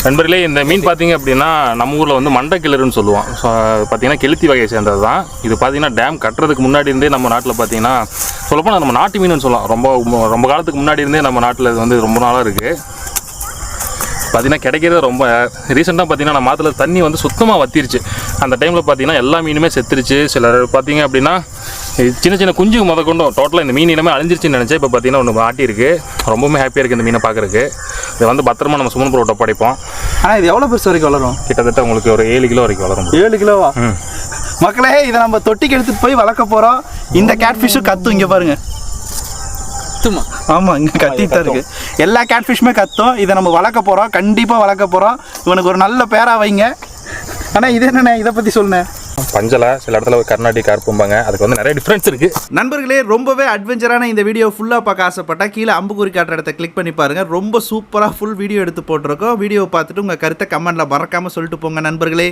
நண்பர்களே, இந்த மீன் பார்த்தீங்க அப்படின்னா நம்ம ஊரில் வந்து மண்டைக்கிளறுன்னு சொல்லுவோம். ஸோ பார்த்தீங்கன்னா கெளுத்தி வகையை சேர்ந்தது தான். இது பார்த்தீங்கன்னா டேம் கட்டுறதுக்கு முன்னாடி இருந்தே நம்ம நாட்டில் பார்த்தீங்கன்னா சொல்லப்போனால் நம்ம நாட்டு மீனுன்னு சொல்லலாம். ரொம்ப காலத்துக்கு முன்னாடி இருந்தே நம்ம நாட்டில் இது வந்து ரொம்ப நாளாக இருக்குது. பார்த்தீங்கன்னா கிடைக்கிறது ரொம்ப ரீசெண்டாக பார்த்தீங்கன்னா நம்ம மாத்துல தண்ணி வந்து சுத்தமாக வத்திருச்சு. அந்த டைமில் பார்த்தீங்கன்னா எல்லா மீனுமே செத்துருச்சு. சிலர் பார்த்தீங்க அப்படின்னா சின்ன சின்ன குஞ்சு கொண்டும் டோட்டலாக இந்த மீன் இனமே அழிஞ்சிருச்சுன்னு நினச்சேன். இப்போ பார்த்தீங்கன்னா ஒன்று மாட்டியிருக்கு. ரொம்பவுமே ஹாப்பியாக இருக்குது இந்த மீனை பார்க்குறதுக்கு. இதை வந்து பத்திரமா நம்ம சுமன் புரோட்ட படைப்போம். ஆனால் இது எவ்வளோ பெருசு வரைக்கும் வளரும்? கிட்டத்தட்ட உங்களுக்கு ஒரு 7 கிலோ வரைக்கும் வளரும். 7 கிலோவா? மக்களே, இதை நம்ம தொட்டிக்கு எடுத்துகிட்டு போய் வளர்க்க போகிறோம். இந்த கேட்ஃபிஷ்ஷும் கத்தும். இங்கே பாருங்க, ஆமாம், இங்கே கத்திட்டு தான் இருக்குது. எல்லா கேட்ஃபிஷ்ஷுமே கத்தும். இதை நம்ம வளர்க்க போகிறோம், கண்டிப்பாக வளர்க்க போகிறோம். இவனுக்கு ஒரு நல்ல பேரா வைங்க. ஆனால் இது என்னண்ணே, இதை பற்றி சொல்லுண்ணே. பஞ்சலா, சில இடத்துல கர்நாடிக் கார்ப்பும்பாங்க. அதுக்கு வந்து நிறைய டிஃப்ரென்ஸ் இருக்குது. நண்பர்களே, ரொம்பவே அட்வென்ச்சரான இந்த வீடியோ ஃபுல்லாக பார்க்க ஆசைப்பட்டா கீழே அம்புக்குறி காட்டுற இடத்த கிளிக் பண்ணி பாருங்கள். ரொம்ப சூப்பராக ஃபுல் வீடியோ எடுத்து போட்டிருக்கோம். வீடியோவை பார்த்துட்டு உங்கள் கருத்தை கமெண்ட்டில் மறக்காமல் சொல்லிட்டு போங்க நண்பர்களே.